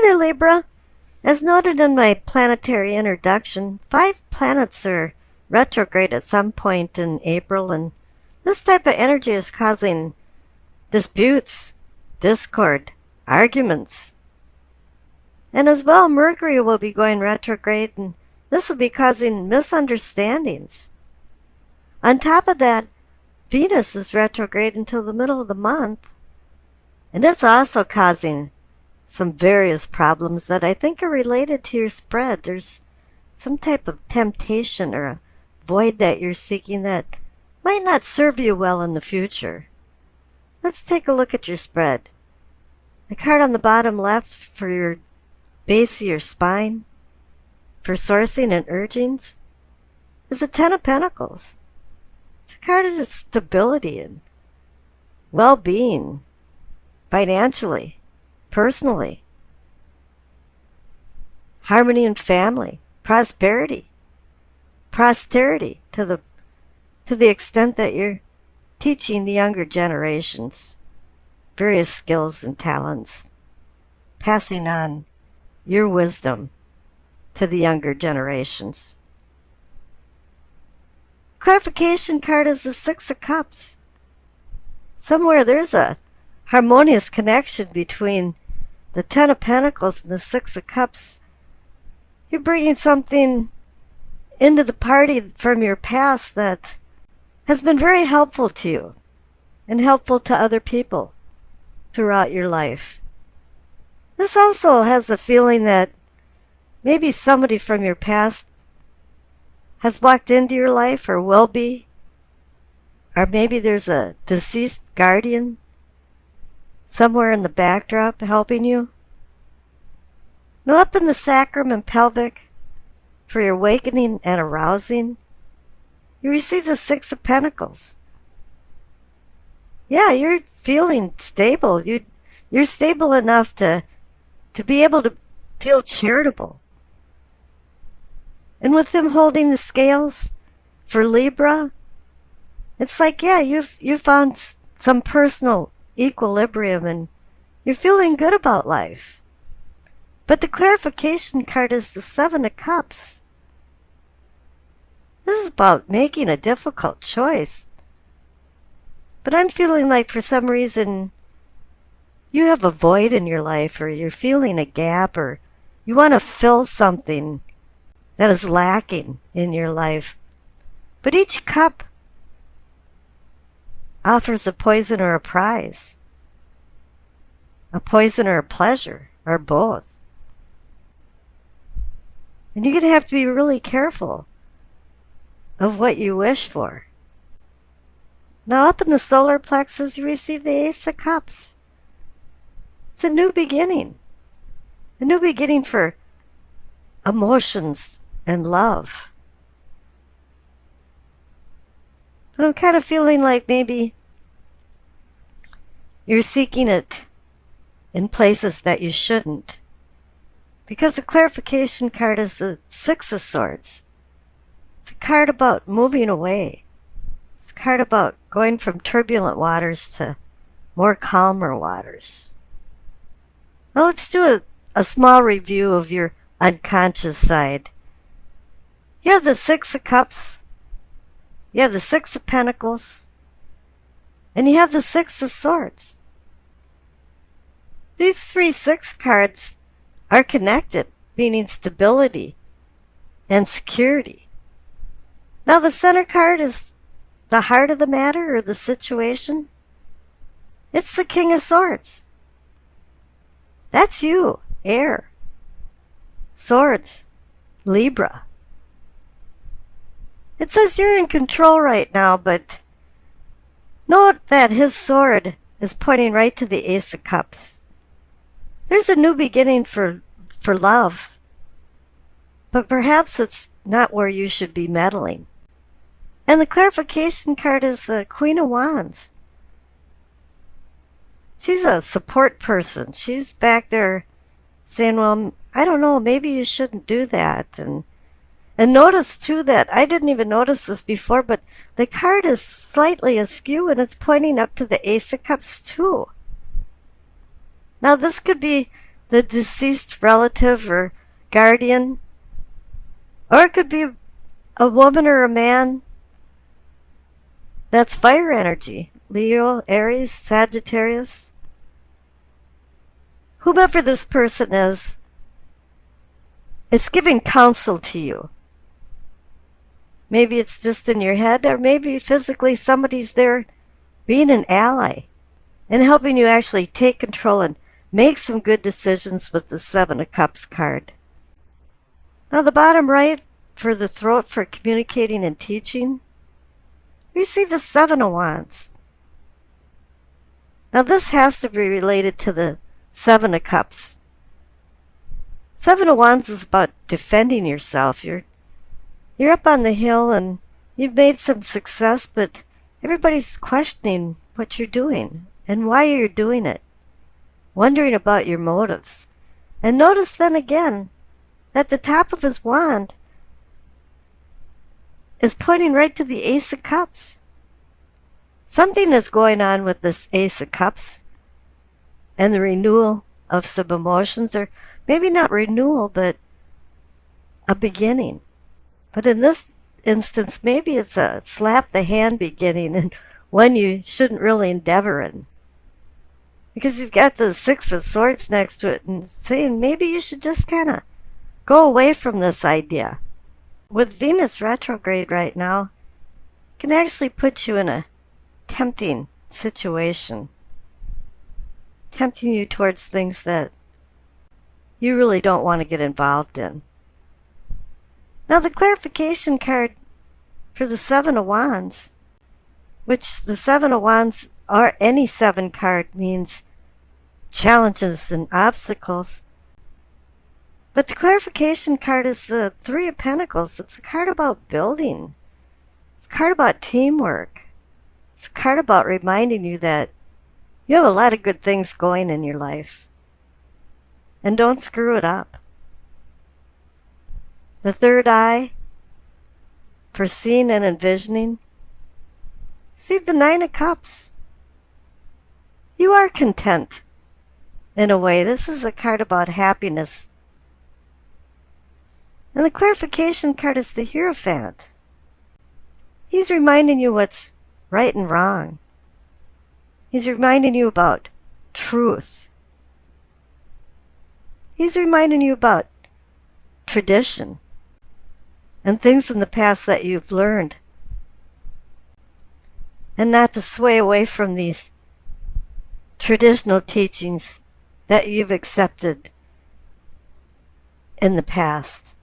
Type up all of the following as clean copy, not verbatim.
Hi there, Libra. As noted in my planetary introduction, 5 planets are retrograde at some point in April, and this type of energy is causing disputes, discord, arguments. And as well, Mercury will be going retrograde, and this will be causing misunderstandings. On top of that, Venus is retrograde until the middle of the month, and it's also causing some various problems that I think are related to your spread. There's some type of temptation or a void that you're seeking that might not serve you well in the future. Let's take a look at your spread. The card on the bottom left for your base of your spine, for sourcing and urgings, is the Ten of Pentacles. It's a card of stability and well-being, financially, personally, harmony in family, prosperity, posterity, to the extent that you're teaching the younger generations various skills and talents, passing on your wisdom to the younger generations. Clarification card is the Six of Cups. Somewhere there's a harmonious connection between the Ten of Pentacles and the Six of Cups. You're bringing something into the party from your past that has been very helpful to you and helpful to other people throughout your life. This also has a feeling that maybe somebody from your past has walked into your life or will be, or maybe there's a deceased guardian somewhere in the backdrop helping you. Now up in the sacrum and pelvic, for your awakening and arousing, you receive the Six of Pentacles. Yeah, you're feeling stable. You're stable enough to be able to feel charitable. And with them holding the scales for Libra, it's like, yeah, you've found some personal equilibrium and you're feeling good about life. But the clarification card is the Seven of Cups. This is about making a difficult choice. But I'm feeling like for some reason you have a void in your life, or you're feeling a gap, or you want to fill something that is lacking in your life. But each cup offers a poison or a prize, a poison or a pleasure, or both. And you're going to have to be really careful of what you wish for. Now up in the solar plexus, you receive the Ace of Cups. It's a new beginning for emotions and love. But I'm kind of feeling like maybe you're seeking it in places that you shouldn't. Because the clarification card is the Six of Swords. It's a card about moving away. It's a card about going from turbulent waters to more calmer waters. Now let's do a small review of your unconscious side. You have the Six of Cups, you have the Six of Pentacles, and you have the Six of Swords. These 3 six cards are connected, meaning stability and security. Now the center card is the heart of the matter or the situation. It's the King of Swords. That's you, air. Swords, Libra. It says you're in control right now, but note that his sword is pointing right to the Ace of Cups. There's a new beginning for love, but perhaps it's not where you should be meddling. And the clarification card is the Queen of Wands. She's a support person. She's back there saying, well, I don't know, maybe you shouldn't do that. And notice too that I didn't even notice this before, but the card is slightly askew and it's pointing up to the Ace of Cups too. Now this could be the deceased relative or guardian. Or it could be a woman or a man that's fire energy. Leo, Aries, Sagittarius. Whomever this person is, it's giving counsel to you. Maybe it's just in your head, or maybe physically somebody's there being an ally and helping you actually take control and make some good decisions with the Seven of Cups card. Now the bottom right, for the throat for communicating and teaching, we see the Seven of Wands. Now this has to be related to the Seven of Cups. Seven of Wands is about defending yourself. You're up on the hill and you've made some success, but everybody's questioning what you're doing and why you're doing it, wondering about your motives. And notice then again that the top of his wand is pointing right to the Ace of Cups. Something is going on with this Ace of Cups and the renewal of some emotions, or maybe not renewal, but a beginning. But in this instance, maybe it's a slap the hand beginning and one you shouldn't really endeavor in. Because you've got the Six of Swords next to it and saying maybe you should just kind of go away from this idea. With Venus retrograde right now, it can actually put you in a tempting situation. Tempting you towards things that you really don't want to get involved in. Now the clarification card for the Seven of Wands, which the Seven of Wands or any seven card means challenges and obstacles. But the clarification card is the Three of Pentacles. It's a card about building. It's a card about teamwork. It's a card about reminding you that you have a lot of good things going in your life. And don't screw it up. The third eye, for seeing and envisioning. See the Nine of Cups. You are content in a way. This is a card about happiness. And the clarification card is the Hierophant. He's reminding you what's right and wrong. He's reminding you about truth. He's reminding you about tradition and things in the past that you've learned. And not to sway away from these traditional teachings that you've accepted in the past.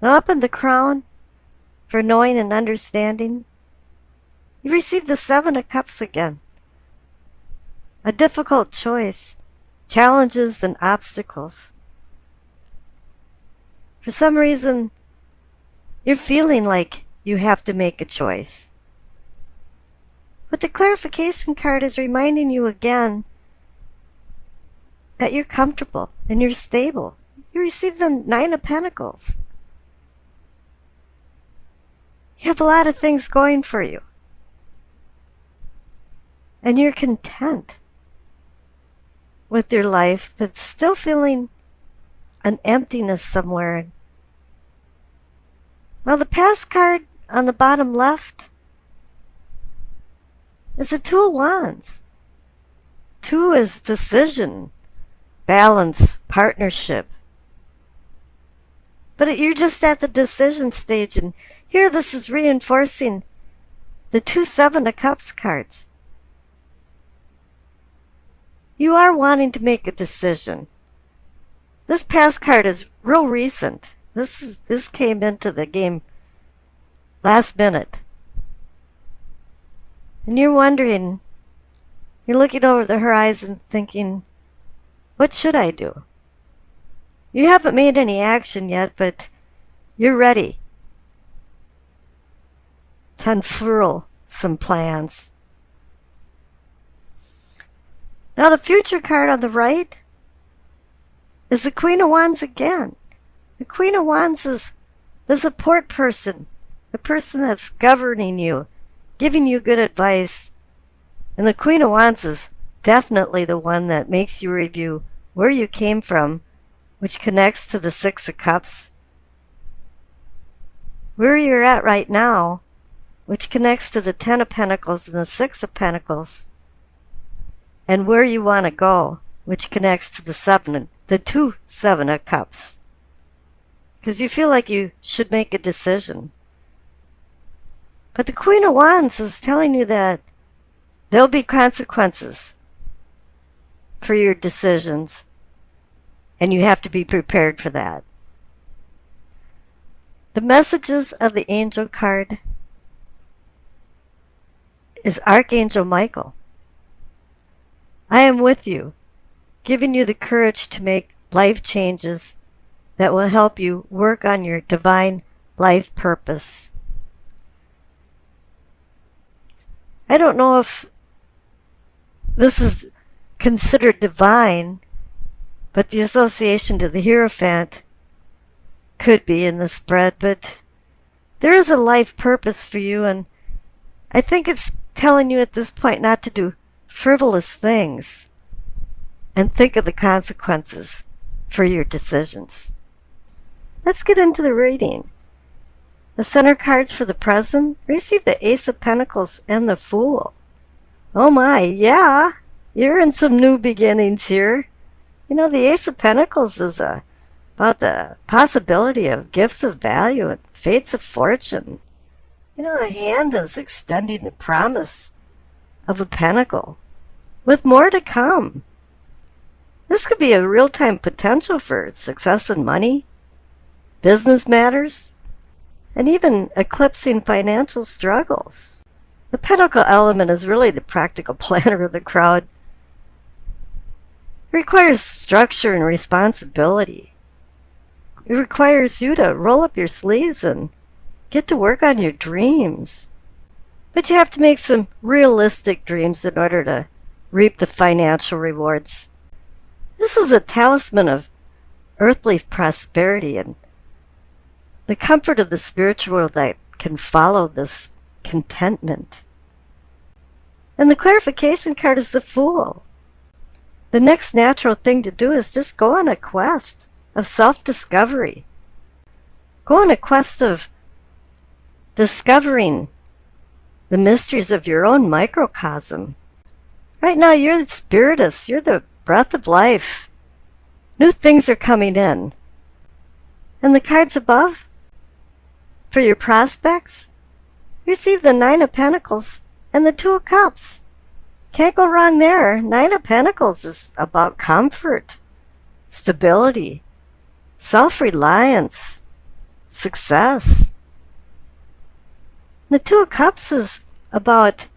Now up in the crown, for knowing and understanding, you receive the Seven of Cups again. A difficult choice, challenges and obstacles. For some reason, you're feeling like you have to make a choice. But the clarification card is reminding you again that you're comfortable and you're stable. You receive the Nine of Pentacles. You have a lot of things going for you. And you're content with your life, but still feeling an emptiness somewhere. Now the past card on the bottom left is the Two of Wands. Two is decision, balance, partnership. But you're just at the decision stage, and here this is reinforcing the two Seven of Cups cards. You are wanting to make a decision. This past card is real recent. This came into the game last minute. And you're wondering, you're looking over the horizon thinking, what should I do? You haven't made any action yet, but you're ready to unfurl some plans. Now the future card on the right is the Queen of Wands again. The Queen of Wands is the support person, the person that's governing you, giving you good advice. And the Queen of Wands is definitely the one that makes you review where you came from, which connects to the Six of Cups, where you're at right now, which connects to the Ten of Pentacles and the Six of Pentacles, and where you want to go, which connects to the two Seven of Cups. Because you feel like you should make a decision. But the Queen of Wands is telling you that there'll be consequences for your decisions, and you have to be prepared for that. The messages of the angel card is Archangel Michael. I am with you, giving you the courage to make life changes that will help you work on your divine life purpose. I don't know if this is considered divine, but the association to the Hierophant could be in the spread, but there is a life purpose for you, and I think it's telling you at this point not to do frivolous things and think of the consequences for your decisions. Let's get into the reading. The center cards for the present receive the Ace of Pentacles and the Fool. Oh my, yeah, you're in some new beginnings here. You know, the Ace of Pentacles is about the possibility of gifts of value and fates of fortune. You know, a hand is extending the promise of a pentacle with more to come. This could be a real-time potential for success in money, business matters, and even eclipsing financial struggles. The pentacle element is really the practical planner of the crowd. It requires structure and responsibility. It requires you to roll up your sleeves and get to work on your dreams. But you have to make some realistic dreams in order to reap the financial rewards. This is a talisman of earthly prosperity and the comfort of the spiritual world that can follow this contentment. And the clarification card is the Fool. The next natural thing to do is just go on a quest of self-discovery. Go on a quest of discovering the mysteries of your own microcosm. Right now, you're the spiritus. You're the breath of life. New things are coming in. And the cards above, for your prospects, receive the Nine of Pentacles and the Two of Cups. Can't go wrong there. Nine of Pentacles is about comfort, stability, self-reliance, success. The Two of Cups is about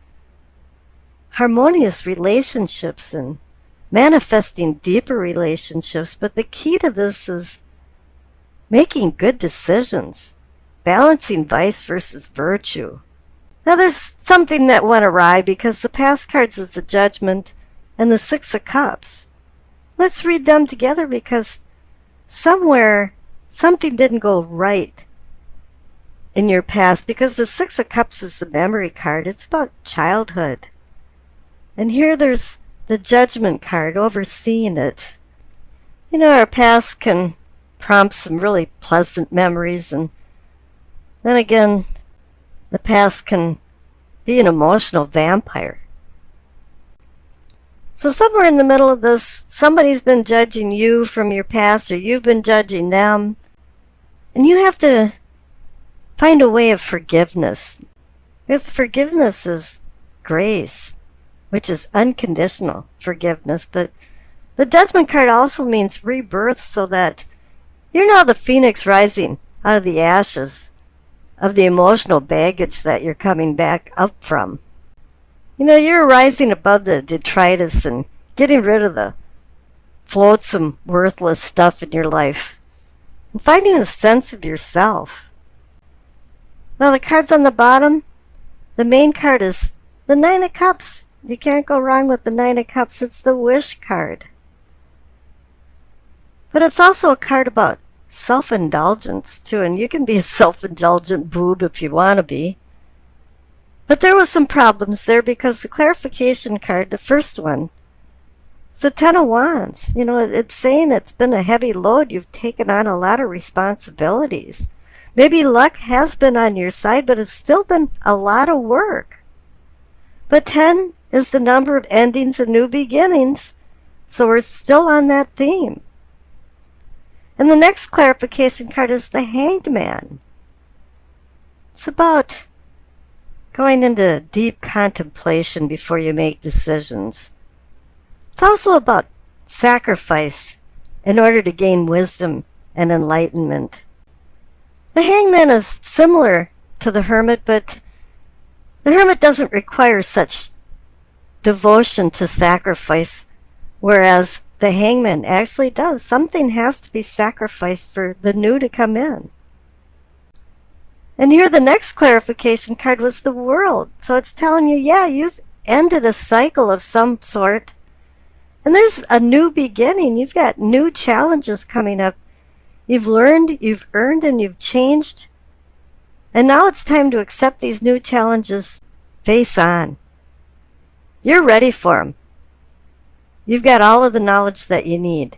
harmonious relationships and manifesting deeper relationships, but the key to this is making good decisions, balancing vice versus virtue. Now there's something that went awry because the past cards is the Judgment and the Six of Cups. Let's read them together because somewhere something didn't go right in your past, because the Six of Cups is the memory card. It's about childhood. And here there's the Judgment card overseeing it. You know, our past can prompt some really pleasant memories, and then again, the past can be an emotional vampire. So somewhere in the middle of this, somebody's been judging you from your past, or you've been judging them, and you have to find a way of forgiveness. Because forgiveness is grace, which is unconditional forgiveness. But the Judgment card also means rebirth, so that you're now the phoenix rising out of the ashes of the emotional baggage that you're coming back up from. You know, you're rising above the detritus and getting rid of the flotsam, worthless stuff in your life and finding a sense of yourself. Now the cards on the bottom, the main card is the Nine of Cups. You can't go wrong with the Nine of Cups. It's the wish card. But it's also a card about self-indulgence too, and you can be a self-indulgent boob if you want to be. But there was some problems there because the clarification card, the first one, It's the Ten of Wands. It's saying it's been a heavy load. You've taken on a lot of responsibilities. Maybe luck has been on your side, but it's still been a lot of work. But 10 is the number of endings and new beginnings, so we're still on that theme. And the next clarification card is the Hanged Man. It's about going into deep contemplation before you make decisions. It's also about sacrifice in order to gain wisdom and enlightenment. The Hangman is similar to the Hermit, but the Hermit doesn't require such devotion to sacrifice, whereas the Hangman actually does. Something has to be sacrificed for the new to come in. And here the next clarification card was the World. So it's telling you, yeah, you've ended a cycle of some sort. And there's a new beginning. You've got new challenges coming up. You've learned, you've earned, and you've changed. And now it's time to accept these new challenges face on. You're ready for them. You've got all of the knowledge that you need,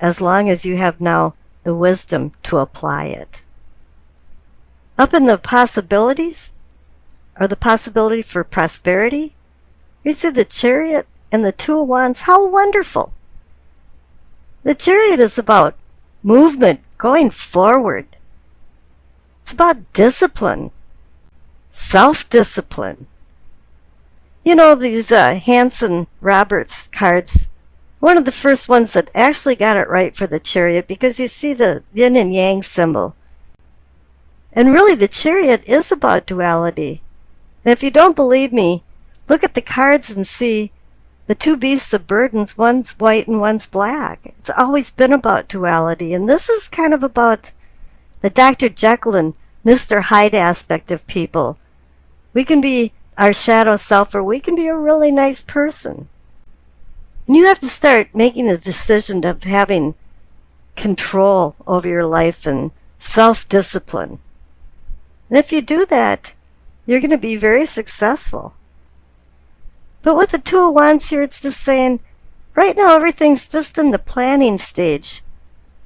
as long as you have now the wisdom to apply it. Up in the possibilities, or the possibility for prosperity, you see the Chariot and the Two of Wands. How wonderful! The Chariot is about movement, going forward. It's about discipline, self-discipline. These Hanson Roberts cards, one of the first ones that actually got it right for the Chariot, because you see the yin and yang symbol. And really, the Chariot is about duality. And if you don't believe me, look at the cards and see the two beasts of burdens, one's white and one's black. It's always been about duality. And this is kind of about the Dr. Jekyll and Mr. Hyde aspect of people. We can be our shadow self, or we can be a really nice person. And you have to start making a decision of having control over your life and self-discipline. And if you do that, you're going to be very successful. But with the Two of Wands here, it's just saying, right now everything's just in the planning stage.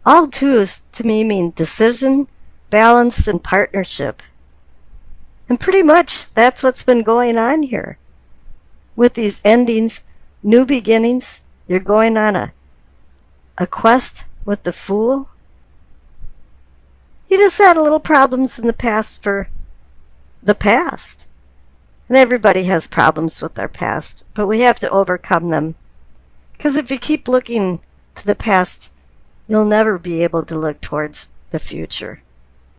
All twos to me mean decision, balance, and partnership. And pretty much that's what's been going on here. With these endings, new beginnings, you're going on a quest with the Fool. You just had a little problems in the past for the past. And everybody has problems with their past, but we have to overcome them. Because if you keep looking to the past, you'll never be able to look towards the future.